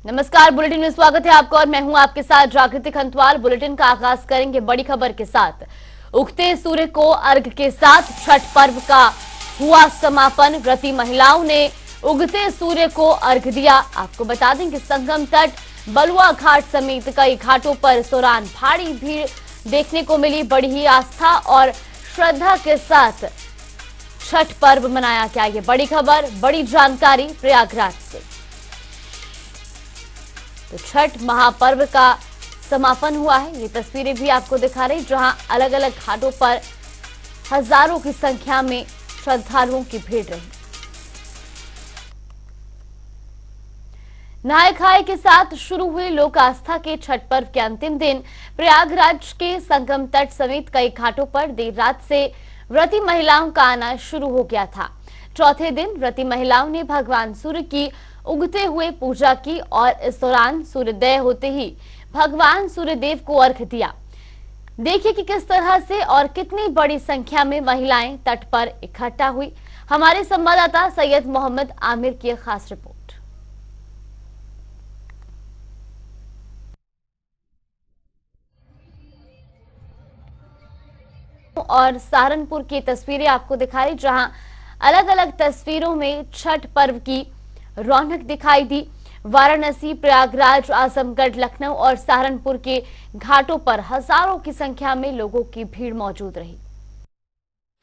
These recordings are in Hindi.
नमस्कार, बुलेटिन में स्वागत है आपका और मैं हूं आपके साथ जागृति खंतवाल। बुलेटिन का आगाज करेंगे बड़ी खबर के साथ। उगते सूर्य को अर्घ के साथ छठ पर्व का हुआ समापन। व्रती महिलाओं ने उगते सूर्य को अर्घ दिया। आपको बता दें कि संगम तट, बलुआ घाट समेत कई घाटों पर इस दौरान भारी भीड़ देखने को मिली। बड़ी ही आस्था और श्रद्धा के साथ छठ पर्व मनाया गया। ये बड़ी खबर, बड़ी जानकारी प्रयागराज से। तो छठ महापर्व का समापन हुआ है। ये तस्वीरें भी आपको दिखा रही, जहां अलग अलग घाटों पर हजारों की संख्या में श्रद्धालुओं की भीड़ रही। नहाय खाए के साथ शुरू हुए लोक आस्था के छठ पर्व के अंतिम दिन प्रयागराज के संगम तट समेत कई घाटों पर देर रात से व्रती महिलाओं का आना शुरू हो गया था। चौथे दिन व्रती महिलाओं ने भगवान सूर्य की उगते हुए पूजा की और इस दौरान सूर्योदय होते ही भगवान सूर्यदेव को अर्घ दिया। देखिए कि किस तरह से और कितनी बड़ी संख्या में महिलाएं तट पर इकट्ठा हुई। हमारे संवाददाता सैयद मोहम्मद आमिर की खास रिपोर्ट। और सहारनपुर की तस्वीरें आपको दिखा रही, जहां अलग अलग तस्वीरों में छठ पर्व की रौनक दिखाई दी। वाराणसी, प्रयागराज, आजमगढ़, लखनऊ और सहारनपुर के घाटों पर हजारों की संख्या में लोगों की भीड़ मौजूद रही।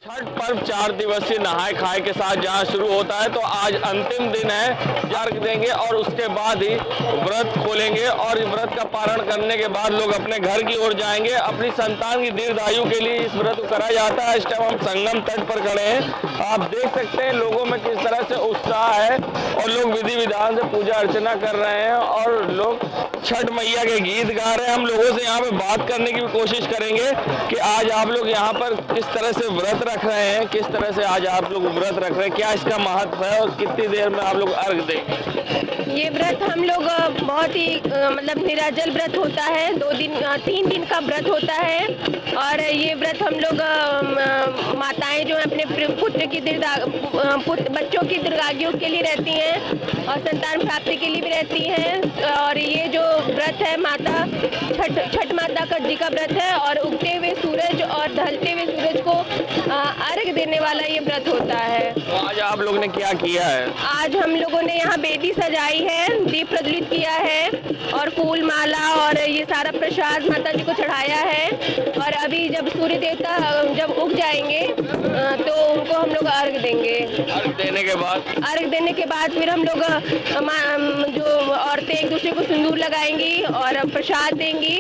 छठ पर्व 4 दिवसीय नहाय खाए के साथ जहां शुरू होता है, तो आज अंतिम दिन है। अर्घ देंगे और उसके बाद ही व्रत खोलेंगे और व्रत का पारण करने के बाद लोग अपने घर की ओर जाएंगे। अपनी संतान की दीर्घायु के लिए इस व्रत को कराया जाता है। इस टाइम हम संगम तट पर खड़े हैं। आप देख सकते हैं लोगों में किस तरह से उत्साह है और लोग विधि विधान से पूजा अर्चना कर रहे हैं और लोग छठ मैया के गीत गा रहे हैं। हम लोगों से यहाँ पे बात करने की भी कोशिश करेंगे कि आज आप लोग यहाँ पर किस तरह से व्रत रख रहे हैं, किस तरह से आज आप लोग व्रत रख रहे हैं, क्या इसका महत्व है और कितनी देर में आप लोग अर्घ देंगे? ये व्रत हम लोग बहुत ही मतलब निराजल व्रत होता है। 3 दिन का व्रत होता है और ये व्रत हम लोग माताएं जो अपने पुत्र की बच्चों की दीर्घायु के लिए रहती हैं और संतान प्राप्ति के लिए भी रहती हैं। और ये जो व्रत है माता छठ माता का जी का व्रत है और उगते हुए सूरज और ढलते हुए सूरज को अर्घ देने वाला ये व्रत होता है। तो आज आप लोगों ने क्या किया है? आज हम लोगों ने यहाँ बेदी सजाई है, दीप प्रज्वलित किया है और फूल माला और ये सारा प्रसाद माता जी को चढ़ाया है। और अभी जब सूर्य देवता जब उग जाएंगे तो उनको हम लोग अर्घ देंगे। अर्घ देने के बाद फिर हम लोग जो औरतें एक दूसरे को सिंदूर लगाएंगी और प्रसाद देंगी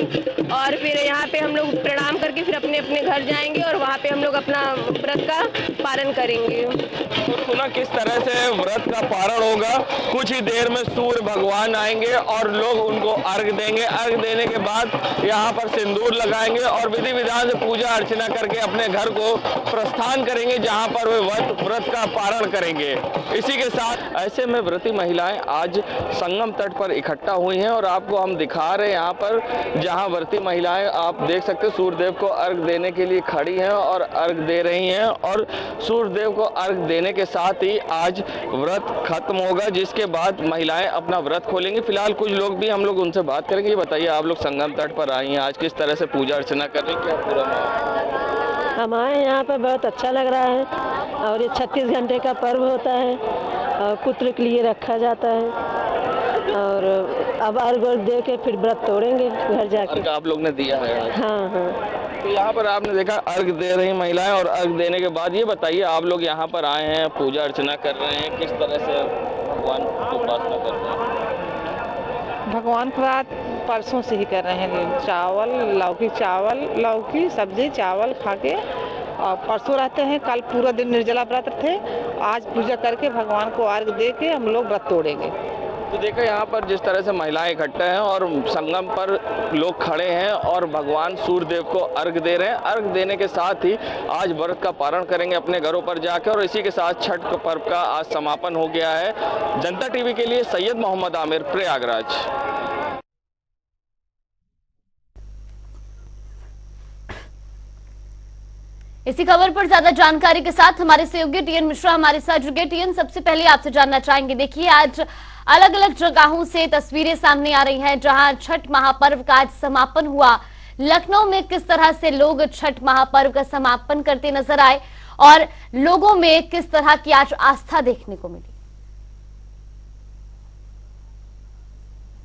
और फिर यहाँ पे हम लोग प्रणाम करके फिर अपने अपने घर जाएंगे और वहाँ पे हम लोग अपना व्रत का पालन करेंगे। तो सुना किस तरह से व्रत का पारण होगा। कुछ ही देर में सूर्य भगवान आएंगे और लोग उनको अर्घ देंगे। अर्घ देने के बाद यहाँ पर सिंदूर लगाएंगे और विधि विधान से पूजा अर्चना करके अपने घर को प्रस्थान करेंगे, जहाँ पर वे व्रत का पारण करेंगे। इसी के साथ ऐसे में व्रती महिलाएं आज संगम तट पर इकट्ठा हुई हैं और आपको हम दिखा रहे हैं यहाँ पर जहाँ व्रती महिलाएं आप देख सकते हैं सूर्यदेव को अर्घ देने के लिए खड़ी हैं और अर्घ दे रही हैं। और सूर्यदेव को अर्घ देने के साथ ही आज व्रत खत्म होगा, जिसके बाद महिलाएं अपना व्रत खोलेंगी। फिलहाल कुछ लोग भी हम लोग उनसे बात करेंगे। ये बताइए, आप लोग संगम तट पर आई हैं, आज किस तरह से पूजा अर्चना कर रही हैं, क्या पूरा? हमारे यहाँ पर बहुत अच्छा लग रहा है और ये 36 घंटे का पर्व होता है और पुत्र के लिए रखा जाता है और अब अर्घ दे के फिर व्रत तोड़ेंगे घर जाके। आप लोग ने दिया है आज? हाँ। तो यहाँ पर आपने देखा अर्घ दे रही महिलाएं और अर्घ देने के बाद ये बताइए, आप लोग यहाँ पर आए हैं, पूजा अर्चना कर रहे हैं, किस तरह से भगवान की उपासना कर रहे हैं? भगवान का बात परसों से ही कर रहे हैं। लौकी सब्जी चावल खा के और परसों रहते हैं। कल पूरा दिन निर्जला व्रत थे। आज पूजा करके भगवान को अर्घ दे के हम लोग व्रत तोड़ेंगे। तो देखो यहाँ पर जिस तरह से महिलाएं इकट्ठे हैं और संगम पर लोग खड़े हैं और भगवान सूर्यदेव को अर्घ दे रहे हैं। अर्घ देने के साथ ही आज व्रत का पारण करेंगे अपने घरों पर जाकर और इसी के साथ छठ पर्व का आज समापन हो गया है। जनता टीवी के लिए सैयद मोहम्मद आमिर, प्रयागराज। इसी खबर पर ज्यादा जानकारी के साथ हमारे सहयोगी टीएन मिश्रा हमारे साथ जुड़े। टीएन, सबसे पहले आपसे जानना चाहेंगे, देखिए आज अलग अलग जगहों से तस्वीरें सामने आ रही हैं जहां छठ महापर्व का आज समापन हुआ। लखनऊ में किस तरह से लोग छठ महापर्व का समापन करते नजर आए और लोगों में किस तरह की आज आस्था देखने को मिली?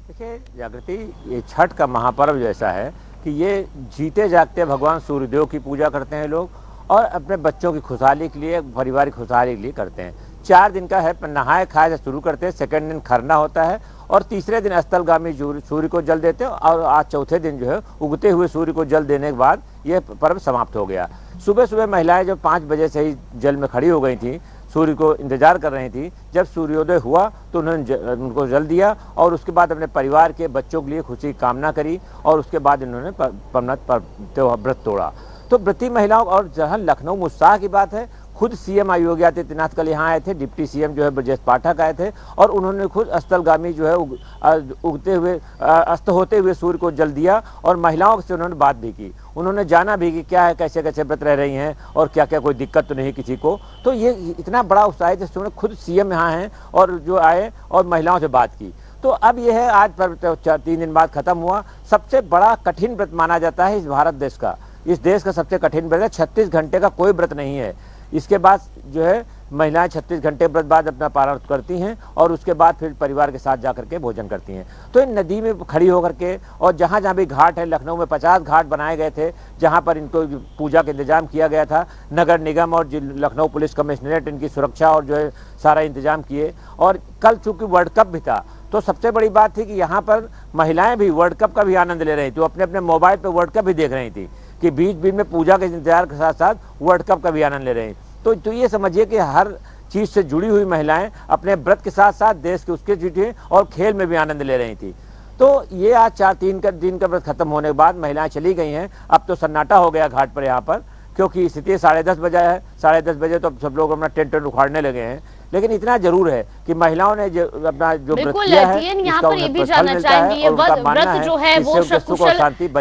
देखिए जागृति, ये छठ का महापर्व जैसा है कि ये जीते जागते भगवान सूर्यदेव की पूजा करते हैं लोग और अपने बच्चों की खुशहाली के लिए, पारिवारिक खुशहाली के लिए करते हैं। 4 दिन का है, नहाए खाए से शुरू करते हैं, सेकंड दिन खरना होता है और तीसरे दिन अस्तलगामी सूर्य को जल देते हैं और आज चौथे दिन जो है उगते हुए सूर्य को जल देने के बाद ये पर्व समाप्त हो गया। सुबह सुबह महिलाएं जब 5 बजे से ही जल में खड़ी हो गई थी, सूर्य को इंतजार कर रही थी, जब सूर्योदय हुआ तो उन्होंने उनको जल दिया और उसके बाद अपने परिवार के बच्चों के लिए खुशी की कामना करी और उसके बाद इन्होंने व्रत तोड़ा। तो व्रती महिलाओं और जहाँ लखनऊ में उत्साह की बात है, खुद सीएम योगी आदित्यनाथ कल यहाँ आए थे, डिप्टी सीएम जो है ब्रजेश पाठक आए थे और उन्होंने खुद अस्तलगामी जो है उगते हुए अस्त होते हुए सूर्य को जल दिया और महिलाओं से उन्होंने बात भी की। उन्होंने जाना भी कि क्या है, कैसे कैसे व्रत रह रही हैं और क्या क्या कोई दिक्कत तो नहीं किसी को। तो ये इतना बड़ा उत्साह है जिससे खुद सीएम यहाँ हैं और जो आए और महिलाओं से बात की। तो अब यह है, आज पर्व 3 दिन बाद खत्म हुआ। सबसे बड़ा कठिन व्रत माना जाता है इस भारत देश का, इस देश का सबसे कठिन व्रत है। 36 घंटे का कोई व्रत नहीं है। इसके बाद जो है महिलाएं 36 घंटे व्रत बाद अपना पारण करती हैं और उसके बाद फिर परिवार के साथ जाकर के भोजन करती हैं। तो इन नदी में खड़ी होकर के और जहाँ जहाँ भी घाट है, लखनऊ में 50 घाट बनाए गए थे जहाँ पर इनको पूजा का इंतजाम किया गया था। नगर निगम और लखनऊ पुलिस कमिश्नरेट इनकी सुरक्षा और जो है सारा इंतजाम किए। और कल चूँकि वर्ल्ड कप भी था तो सबसे बड़ी बात थी कि यहाँ पर महिलाएं भी वर्ल्ड कप का भी आनंद ले रही थी, वो अपने अपने मोबाइल पर वर्ल्ड कप भी देख रही थी कि बीच बीच में पूजा के इंतजार के साथ साथ वर्ल्ड कप का भी आनंद ले रहे हैं। तो ये समझिए कि हर चीज़ से जुड़ी हुई महिलाएं अपने व्रत के साथ साथ देश के उसके जुटी और खेल में भी आनंद ले रही थी। तो ये आज 4-3 दिन का व्रत खत्म होने के बाद महिलाएं चली गई हैं। अब तो सन्नाटा हो गया घाट पर यहाँ पर, क्योंकि स्थिति 10:30 बजे है। 10:30 बजे तो सब लोग अपना टेंट उखाड़ने लगे हैं। लेकिन इतना जरूर है कि महिलाओं ने जो अपना जो व्रत किया है यहाँ पर ये भी जानना चाहेंगे, ये व्रत जो है वो सकुशल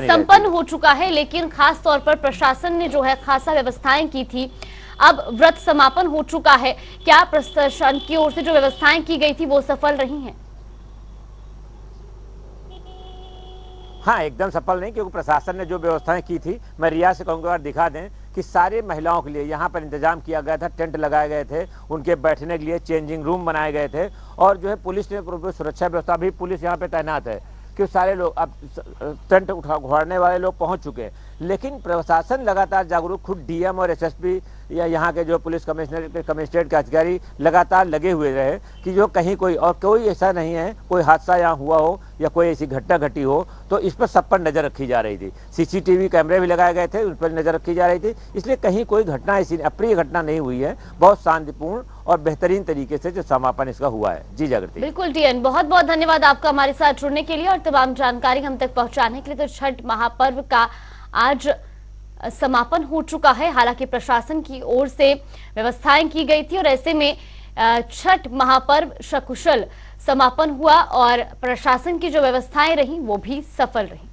संपन्न हो चुका है, लेकिन खास तौर पर प्रशासन ने जो है खासा व्यवस्थाएं की थी। अब व्रत समापन हो चुका है, क्या प्रशासन की ओर से जो व्यवस्थाएं की गई थी वो सफल रही हैं? हाँ, एकदम सफल नहीं, क्योंकि प्रशासन ने जो व्यवस्थाएं की थी, मैं रिया से कहूँगा दिखा दें कि सारे महिलाओं के लिए यहाँ पर इंतजाम किया गया था। टेंट लगाए गए थे, उनके बैठने के लिए चेंजिंग रूम बनाए गए थे और जो है पुलिस ने सुरक्षा व्यवस्था भी, पुलिस यहाँ पे तैनात है कि सारे लोग अब टेंट उखाड़ने वाले लोग पहुँच चुके हैं। लेकिन प्रशासन लगातार जागरूक, खुद डीएम और एसएसपी या यहाँ के जो पुलिस कमिश्नरेट के अधिकारी लगातार लगे हुए रहे कि जो कहीं कोई ऐसा नहीं है, कोई हादसा यहाँ हुआ हो या कोई ऐसी घटना घटी हो, तो इस पर सब पर नज़र रखी जा रही थी। सीसीटीवी कैमरे भी लगाए गए थे, उस पर नज़र रखी जा रही थी। इसलिए कहीं कोई घटना ऐसी अप्रिय घटना नहीं हुई है। बहुत शांतिपूर्ण और बेहतरीन तरीके से जो समापन इसका हुआ है। जी जागृति। बिल्कुल टीएन, बहुत बहुत धन्यवाद आपका हमारे साथ जुड़ने के लिए और तमाम जानकारी हम तक पहुंचाने के लिए। तो छठ महापर्व का आज समापन हो चुका है। हालांकि प्रशासन की ओर से व्यवस्थाएं की गई थी और ऐसे में छठ महापर्व सकुशल समापन हुआ और प्रशासन की जो व्यवस्थाएं रही वो भी सफल रही।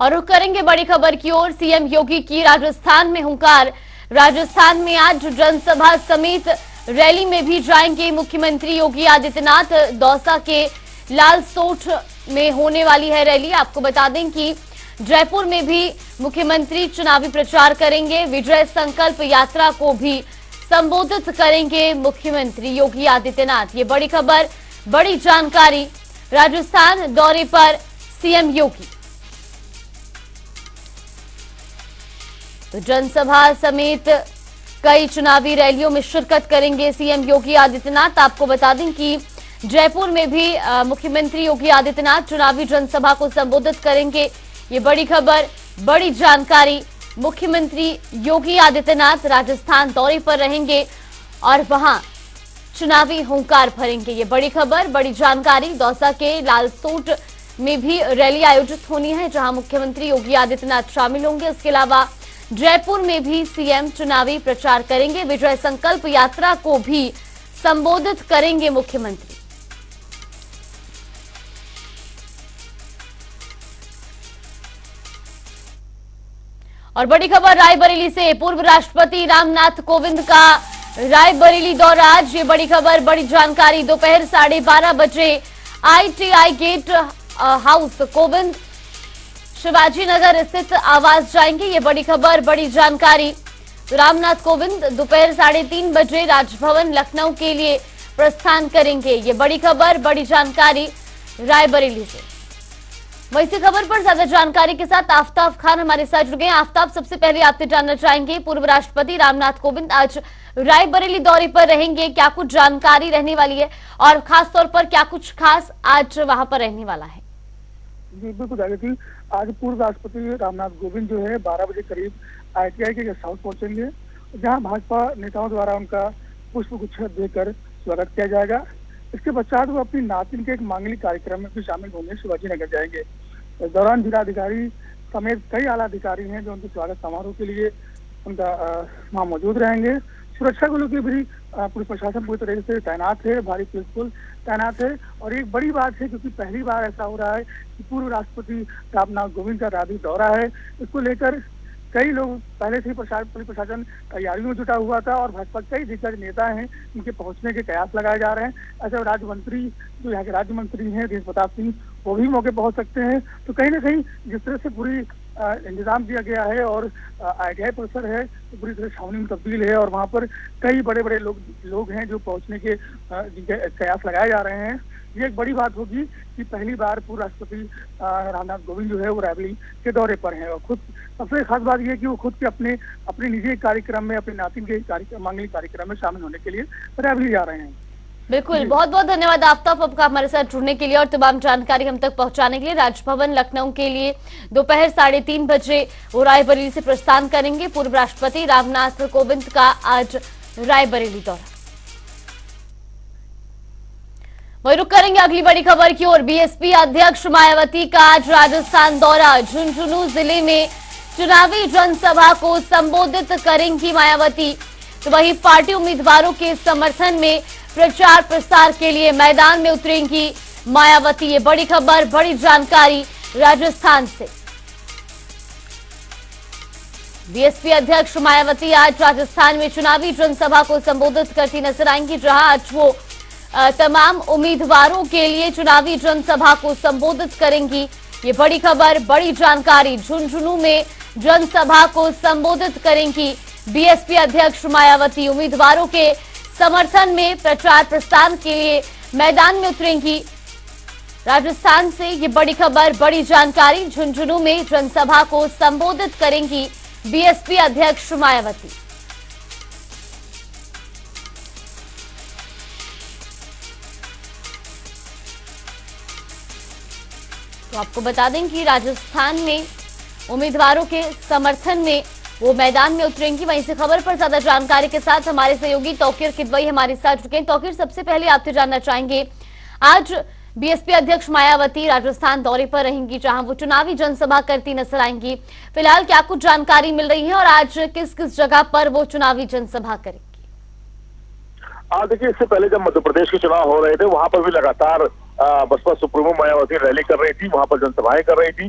और रुख करेंगे बड़ी खबर की ओर। सीएम योगी की राजस्थान में हुंकार। राजस्थान में आज जनसभा समेत रैली में भी जाएंगे मुख्यमंत्री योगी आदित्यनाथ। दौसा के लालसोट में होने वाली है रैली। आपको बता दें कि जयपुर में भी मुख्यमंत्री चुनावी प्रचार करेंगे। विजय संकल्प यात्रा को भी संबोधित करेंगे मुख्यमंत्री योगी आदित्यनाथ। ये बड़ी खबर, बड़ी जानकारी। राजस्थान दौरे पर सीएम योगी। तो जनसभा समेत कई चुनावी रैलियों में शिरकत करेंगे सीएम योगी आदित्यनाथ। आपको बता दें कि जयपुर में भी मुख्यमंत्री योगी आदित्यनाथ चुनावी जनसभा को संबोधित करेंगे। ये बड़ी खबर, बड़ी जानकारी। मुख्यमंत्री योगी आदित्यनाथ राजस्थान दौरे पर रहेंगे और वहां चुनावी हुंकार भरेंगे। ये बड़ी खबर, बड़ी जानकारी। दौसा के लालसोट में भी रैली आयोजित होनी है जहां मुख्यमंत्री योगी आदित्यनाथ शामिल होंगे। इसके अलावा जयपुर में भी सीएम चुनावी प्रचार करेंगे। विजय संकल्प यात्रा को भी संबोधित करेंगे मुख्यमंत्री। और बड़ी खबर रायबरेली से, पूर्व राष्ट्रपति रामनाथ कोविंद का रायबरेली दौरा आज। ये बड़ी खबर, बड़ी जानकारी। दोपहर 12:30 बजे ITI gate house Kovind Shivaji Nagar स्थित आवास जाएंगे। ये बड़ी खबर, बड़ी जानकारी। रामनाथ कोविंद दोपहर 3:30 बजे राजभवन लखनऊ के लिए प्रस्थान करेंगे। ये बड़ी खबर, बड़ी जानकारी रायबरेली से। वहीं इसी खबर पर ज्यादा जानकारी के साथ आफ्ताब खान हमारे साथ जुड़ गए। आफ्ताब, सबसे पहले आपसे जानना चाहेंगे, पूर्व राष्ट्रपति रामनाथ कोविंद आज रायबरेली दौरे पर रहेंगे, क्या कुछ जानकारी रहने वाली है और खास तौर पर क्या कुछ खास आज वहां पर रहने वाला है? जी बिल्कुल आगे, आज पूर्व राष्ट्रपति रामनाथ कोविंद जो है 12 बजे करीब ITI के गेस्ट हाउस पहुंचेंगे, जहां भाजपा नेताओं द्वारा उनका पुष्प गुच्छ देकर स्वागत किया जाएगा। इसके पश्चात वो अपनी नातिन के एक मांगलिक कार्यक्रम में भी शामिल होंगे, शिवाजी नगर जाएंगे। इस दौरान जिलाधिकारी समेत कई आला अधिकारी हैं जो उनके स्वागत समारोह के लिए उनका वहाँ मौजूद रहेंगे। सुरक्षा बलों की भी पुलिस प्रशासन पूरी तरीके से तैनात है, भारी पुलिस बल तैनात है। और एक बड़ी बात है, क्योंकि पहली बार ऐसा हो रहा है कि पूर्व राष्ट्रपति रामनाथ कोविंद का रायबरेली दौरा है, इसको लेकर कई लोग पहले से ही पुलिस प्रशासन तैयारियों में जुटा हुआ था और भाजपा कई दिग्गज नेता हैं, इनके पहुंचने के कयास लगाए जा रहे हैं। ऐसे राज्य मंत्री जो यहाँ के राज्य मंत्री हैं देश प्रताप सिंह, वो भी मौके पहुंच सकते हैं। तो कहीं ना कहीं जिस तरह से पूरी इंतजाम किया गया है और ITI परिसर है तो पूरी तरह छावनी में तब्दील है और वहाँ पर कई बड़े बड़े लोग हैं जो पहुंचने के कयास लगाए जा रहे हैं। ये एक बड़ी बात होगी कि पहली बार पूर्व राष्ट्रपति रामनाथ कोविंद जो है वो रायबरेली के दौरे पर हैं और खुद सबसे खास बात यह है कि वो खुद के अपने निजी कार्यक्रम में, अपने नातिन के मांगलिक कार्यक्रम में शामिल होने के लिए रायबरेली जा रहे हैं। बिल्कुल, बहुत बहुत धन्यवाद आफ्ताब आपका हमारे साथ जुड़ने के लिए और तमाम जानकारी हम तक पहुंचाने के लिए। राजभवन लखनऊ के लिए दोपहर 3:30 बजे वो रायबरेली से प्रस्थान करेंगे। पूर्व राष्ट्रपति रामनाथ कोविंद का आज रायबरेली दौरा। वही रुक करेंगे अगली बड़ी खबर की ओर। BSP अध्यक्ष मायावती का आज राजस्थान दौरा। झुंझुनू जिले में चुनावी जनसभा को संबोधित करेंगी मायावती। तो वही पार्टी उम्मीदवारों के समर्थन में प्रचार प्रसार के लिए मैदान में उतरेंगी मायावती। ये बड़ी खबर, बड़ी जानकारी राजस्थान से। BSP अध्यक्ष मायावती आज राजस्थान में चुनावी जनसभा को संबोधित करती नजर आएंगी, जहां आज वो तमाम उम्मीदवारों के लिए चुनावी जनसभा को संबोधित करेंगी। ये बड़ी खबर, बड़ी जानकारी। झुंझुनू में जनसभा को संबोधित करेंगी BSP अध्यक्ष मायावती। उम्मीदवारों के समर्थन में प्रचार प्रसार के लिए मैदान में उतरेंगी राजस्थान से। ये बड़ी खबर, बड़ी जानकारी। झुंझुनू में जनसभा को संबोधित करेंगी BSP अध्यक्ष मायावती। तो आपको बता दें कि राजस्थान में उम्मीदवारों के समर्थन में वो मैदान में उतरेंगी। वहीं से खबर पर ज्यादा जानकारी के साथ हमारे सहयोगी तौकीर किदवई हमारे साथ जुड़ गए। तौकीर, सबसे पहले आपसे जानना चाहेंगे, आज BSP अध्यक्ष मायावती राजस्थान दौरे पर रहेंगी, जहां वो चुनावी जनसभा करती नजर आएंगी। फिलहाल क्या कुछ जानकारी मिल रही है और आज किस किस जगह पर वो चुनावी जनसभा करेंगी? देखिए, इससे पहले जब मध्य प्रदेश के चुनाव हो रहे थे वहां पर भी लगातार बसपा सुप्रीमो मायावती रैली कर रही थी, वहां पर जनसभाएं कर रही थी।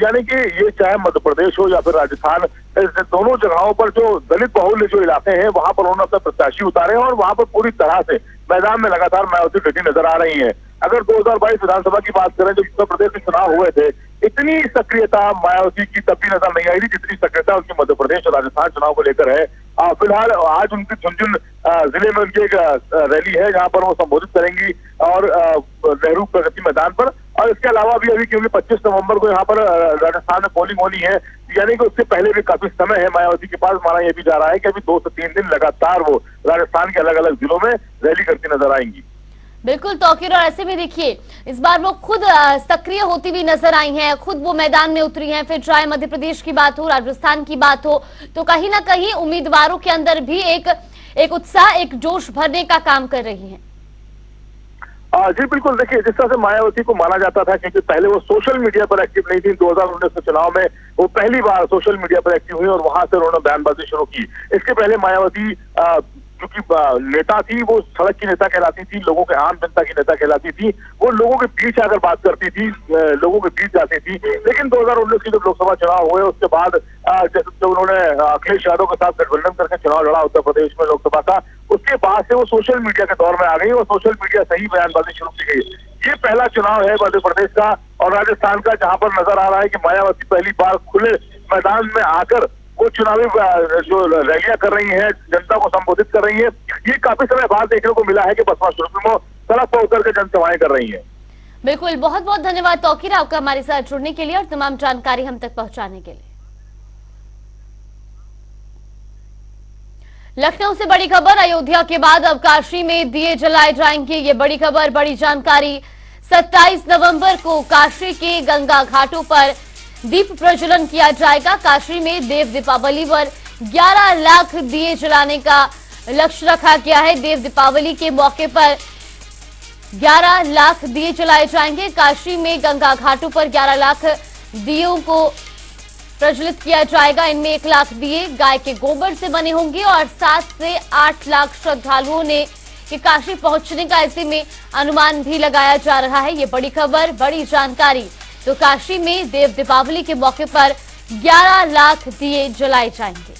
यानी कि ये चाहे मध्य प्रदेश हो या फिर राजस्थान, दोनों जगहों पर जो दलित बहुल्य जो इलाके हैं वहां पर उन्होंने अपने प्रत्याशी उतारे और वहां पर पूरी तरह से मैदान में लगातार मायावती डटी नजर आ रही है। अगर 2022 विधानसभा की बात करें, जब उत्तर प्रदेश में चुनाव हुए थे, इतनी सक्रियता मायावती की तब भी नजर नहीं आई थी जितनी सक्रियता उनकी मध्य प्रदेश और राजस्थान चुनाव को लेकर है। फिलहाल आज उनकी झुंझुनू जिले में उनकी एक रैली है जहां पर वो संबोधित करेंगी और नेहरू प्रगति मैदान पर। और इसके अलावा भी अभी क्योंकि 25 नवंबर को यहाँ पर राजस्थान में पोलिंग होनी है, यानी कि उससे पहले भी काफी समय है मायावती के पास। माना यह भी जा रहा है कि अभी 2 से 3 दिन लगातार वो राजस्थान के अलग अलग जिलों में रैली करती नजर आएंगी। बिल्कुल तौकीर, और ऐसे में देखिए इस बार वो खुद सक्रिय होती हुई नजर आई हैं, खुद वो मैदान में उतरी हैं। फिर चाहे मध्य प्रदेश की बात हो, राजस्थान की बात हो, तो कहीं ना कहीं उम्मीदवारों के अंदर भी एक उत्साह, एक जोश भरने का काम कर रही हैं। जी बिल्कुल, देखिए जिस तरह से मायावती को माना जाता था, क्योंकि पहले वो सोशल मीडिया पर एक्टिव नहीं थी, 2019 के चुनाव में वो पहली बार सोशल मीडिया पर एक्टिव हुई और वहां से उन्होंने बयानबाजी शुरू की। इसके पहले मायावती क्योंकि नेता थी, वो सड़क की नेता कहलाती थी, लोगों के आम जनता की नेता कहलाती थी, वो लोगों के बीच आकर बात करती थी, लोगों के बीच जाती थी। लेकिन 2019 के जब लोकसभा चुनाव हुए उसके बाद जब उन्होंने अखिलेश यादव के साथ गठबंधन करके चुनाव लड़ा उत्तर प्रदेश में लोकसभा का, उसके बाद से वो सोशल मीडिया के दौर में आ गई और सोशल मीडिया से ही बयानबाजी शुरू की गई। ये पहला चुनाव है मध्य प्रदेश का और राजस्थान का जहां पर नजर आ रहा है कि मायावती पहली बार खुले मैदान में आकर वो चुनावी जो रैलियां कर रही हैं, जनता को संबोधित कर रही है। ये काफी समय बाद देखने को मिला है कि बसपा सुप्रीमो सड़क पर उतर के जनसभाएं कर रही है। बिल्कुल, बहुत बहुत धन्यवाद तौकीर आपका हमारे साथ जुड़ने के लिए और तमाम जानकारी हम तक पहुंचाने के लिए। लखनऊ से बड़ी खबर, अयोध्या के बाद अब काशी में दिए जलाए जाएंगे। ये बड़ी खबर, बड़ी जानकारी। 27 नवंबर को काशी के गंगा घाटों पर दीप प्रज्वलन किया जाएगा। काशी में देव दीपावली पर 11 लाख दिए जलाने का लक्ष्य रखा गया है। देव दीपावली के मौके पर 11 लाख दिए जलाए जाएंगे। काशी में गंगा घाटों पर 11 लाख दियों को प्रज्वलित किया जाएगा। इनमें 1 लाख दिए गाय के गोबर से बने होंगे और 7 से 8 लाख श्रद्धालुओं ने कि काशी पहुंचने का ऐसे में अनुमान भी लगाया जा रहा है। ये बड़ी खबर, बड़ी जानकारी। तो काशी में देव दीपावली के मौके पर 11 लाख दिए जलाए जाएंगे।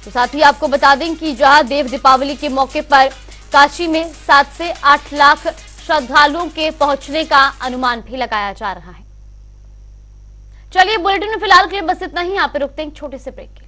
तो साथ ही आपको बता दें कि जहां देव दीपावली के मौके पर काशी में 7 से 8 लाख श्रद्धालुओं के पहुंचने का अनुमान भी लगाया जा रहा है। चलिए, बुलेटिन में फिलहाल के लिए बस इतना ही। यहाँ पे रुकते हैं छोटे से ब्रेक के।